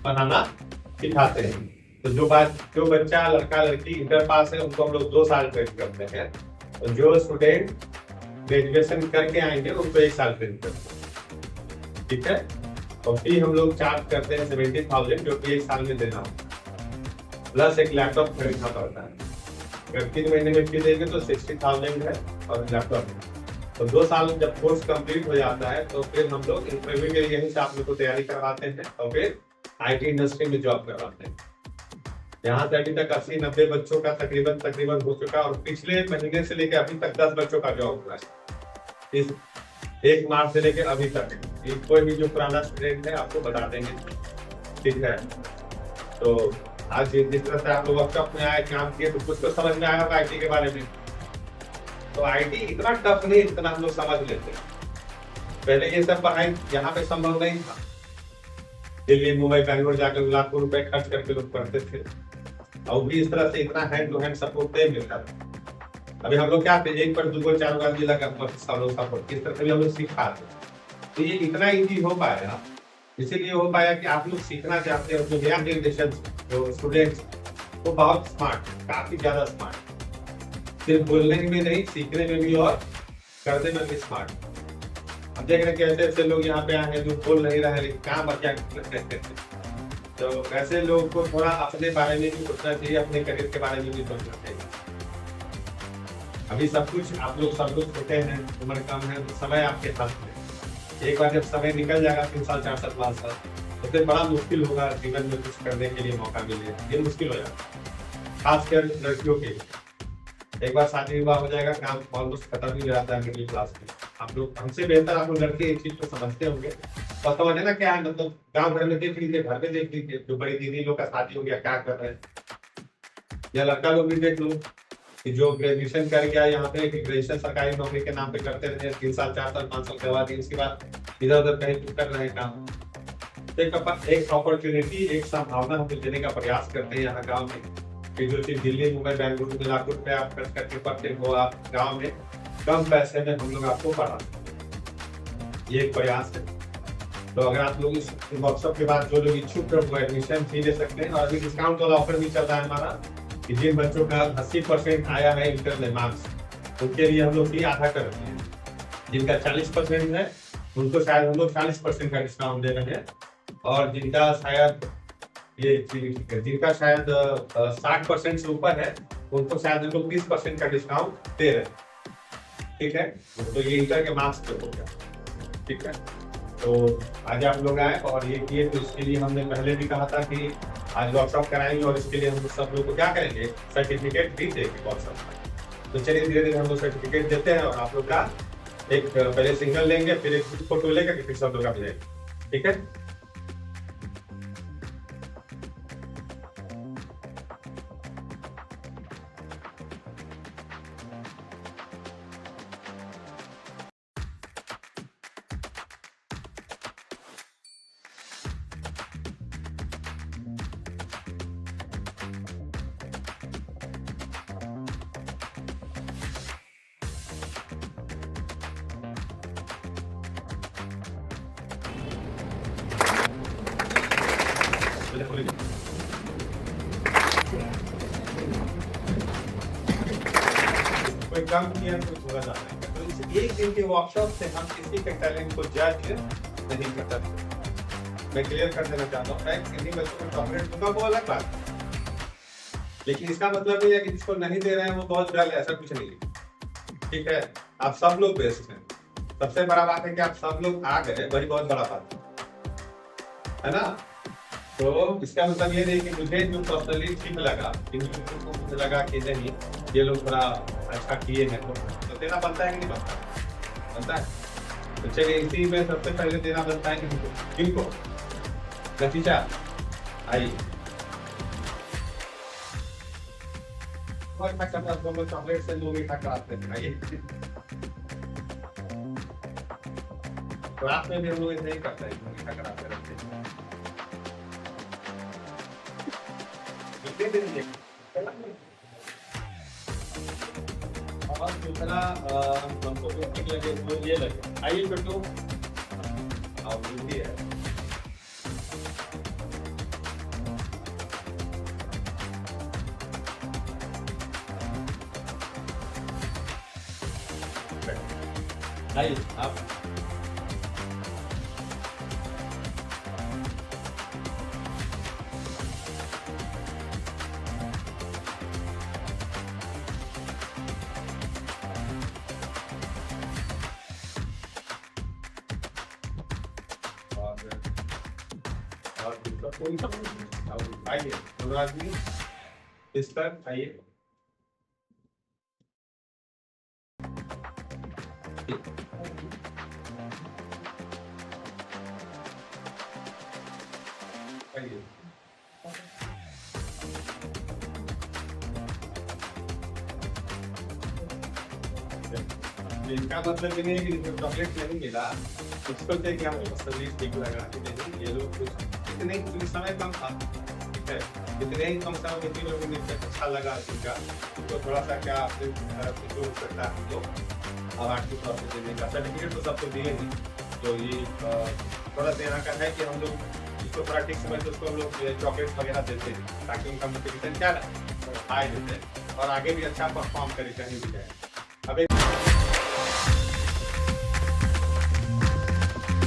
बनाना सिखाते हैं। तो जो बच्चा लड़का लड़की इंटर पास है उनको हम लोग 2 साल ट्रेन करते हैं, और जो स्टूडेंट ग्रेजुएशन करके आएंगे उनको 1 साल ट्रेन करते हैं। ठीक है। और फी हम लोग चार्ज करते हैं 70,000, जो कि 1 साल में देना होगा, प्लस एक लैपटॉप खरीदना पड़ता है। अगर 3 महीने में फी देंगे तो 60,000 है और लैपटॉप है। तो 2 साल जब कोर्स कंप्लीट हो जाता है तो फिर हम लोग इंटरव्यू के लिए यहीं से आप लोग को तैयारी करवाते हैं और फिर IT इंडस्ट्री में जॉब करवाते हैं। यहाँ से अभी तक 80-90 बच्चों का तकरीबन हो चुका, और पिछले महीने से लेकर अभी तक 10 बच्चों का जॉब हुआ है। इस 1 मार्च से लेकर अभी तक कोई भी जो पुराना स्टूडेंट है आपको बता देंगे। ठीक है। तो आज जिस तरह से आप लोग वर्कशॉप में आए, काम किए, तो कुछ तो समझ में आया होगा IT के बारे में। तो IT इतना टफ नहीं, इतना हम लोग समझ लेते हैं। पहले ये सब पढ़ाई यहाँ पे संभव नहीं था। दिल्ली, मुंबई, बैंगलोर जाकर लाखों रुपए खर्च करके लोग पढ़ते थे, और भी इस तरह से इतना हैंड टू हैंड सपोर्ट नहीं मिलता था। अभी हम लोग क्या थे, एक पर 2 4 आदमी लगा सपोर्ट, किस तरह से हम लोग सिखा थे। तो ये इतना ईजी हो पाया, इसीलिए हो पाया कि आप लोग सीखना चाहते हो। जो यंग जनरेशन, जो स्टूडेंट्स, वो बहुत स्मार्ट, काफी ज्यादा स्मार्ट, सिर्फ बोलने में नहीं, सीखने में भी और करने में भी स्मार्ट। अब देख रहे हैं कैसे ऐसे लोग यहाँ पे आए हैं जो बोल नहीं रहे, लेकिन काम क्या करते हैं। तो ऐसे लोगों को थोड़ा अपने बारे में भी सोचना चाहिए, अपने करियर के बारे में भी सोचना चाहिए। अभी सब लोग छोटे हैं, उम्र कम है, तो समय आपके हाथ में। एक बार जब समय निकल जाएगा 3 साल 4 साल 5 साल, तो फिर बड़ा मुश्किल होगा जीवन में कुछ करने के लिए मौका मिले, ये मुश्किल हो जाएगा, खासकर लड़कियों के लिए। एक बार शादी विवाह हो जाएगा, काम ऑलमोस्ट खत्म ही हो जाता है मिडिल क्लास में। आप लोग हमसे बेहतर, आप लोग लड़के एक चीज को समझते होंगे, और समझे ना क्या है, मतलब गाँव घर में देख लीजिए, घर में देख लीजिए, जो बड़ी दीदी लोग का शादी हो गया क्या कर रहे हैं, या लड़का लोग भी देख लो कि जो ग्रेजुएशन कर गया यहाँ पे, ग्रेजुएशन सरकारी नौकरी के नाम पे करते रहते हैं 3 साल 4 साल 5 साल के बाद, इसके बाद इधर उधर कहीं कर रहे हैं काम। एक अपॉर्चुनिटी, एक संभावना हम देने का प्रयास करते हैं यहाँ गाँव में, कि जो चीज दिल्ली, मुंबई, बैंगलोर में लाखों रुपए आप खर्च करके पढ़ते हो, आप गाँव में कम पैसे में हम लोग आपको पढ़ाते हैं। ये एक प्रयास है। तो अगर आप लोग इस वर्कशॉप के बाद जो लोग इच्छुक है वो एडमिशन फी ले सकते हैं, और अभी डिस्काउंट वाला ऑफर भी चल रहा है हमारा, कि जिन बच्चों का 80% आया है इंटर में मार्क्स, उनके लिए हम लोग फी आधा कर रहे हैं। जिनका 40% है उनको शायद हम लोग 40% का डिस्काउंट दे रहे हैं, और जिनका शायद 60% से ऊपर है उनको शायद हम लोग 30% का डिस्काउंट दे रहे हैं। ठीक है। तो ये इंटर के मार्क्स पे हो गया। ठीक है। तो आज आप लोग आए और ये किए, तो इसके लिए हमने पहले भी कहा था कि आज वर्कशॉप कराएंगे, और इसके लिए हम सब लोग को क्या करेंगे, सर्टिफिकेट भी देंगे वर्कशॉप का। तो चलिए धीरे धीरे हम लोग सर्टिफिकेट देते हैं, और आप लोग का एक पहले सिंगल लेंगे, फिर एक फोटो लेकर फिर सब लोग का भेजेंगे। ठीक है। कोई कम किया तो थोड़ा ज्यादा है। तो इस एक दिन के वर्कशॉप से हम किसी के टैलेंट को जज नहीं कर सकते। मैं क्लियर कर देना चाहता हूँ, किसी बच्चों को चॉकलेट दूंगा वो अलग बात है, लेकिन इसका मतलब नहीं है कि जिसको नहीं दे रहे हैं वो बहुत डल है, ऐसा कुछ नहीं है। ठीक है। आप सब लोग बेस्ट हैं। सबसे बड़ा बात है कि आप सब लोग आ गए, वही बहुत बड़ा बात है ना। तो इसका मतलब ये नहीं कि मुझे जो पर्सनली ठीक लगा, मुझे लगा कि नहीं ये लोग थोड़ा अच्छा किए हैं, तो देना बनता है कि नहीं बनता है। तो चलिए इसी में सबसे पहले देना बनता है कि किनको, नतीजा आइए। चॉकलेट से 2 मीठा कराते हैं, आइए। क्लास में भी हम लोग नहीं करते हैं, मीठा कराते रहते हैं। और दूसरा हमको ठीक लगे तो ये लगे, आइए बेटो, और हिंदी है। आइए आप। और दूसरा कोई सा आइए दोनों आदमी इस पर आइए। आइए इसका मतलब ये नहीं है कि जिसको चॉकलेट नहीं मिला उसको थे कि हम तसल्ली ठीक लगा कि नहीं ये लोग कुछ इतने ही समय कम था, ठीक है, इतने ही कम समय में तीन लोगों ने अच्छा लगा इनका, तो थोड़ा सा क्या आपने तरफ से जो हो सकता है तो अब आपकी तरफ से देने का सर्टिफिकेट तो सबको दिए नहीं, तो ये थोड़ा सा यहाँ का है कि हम लोग इसको थोड़ा ठीक समझ उसको हम लोग चॉकलेट वगैरह देते हैं ताकि उनका मोटिवेशन क्या हाई देते हैं और आगे भी अच्छा परफॉर्म करे कहीं भी जाए।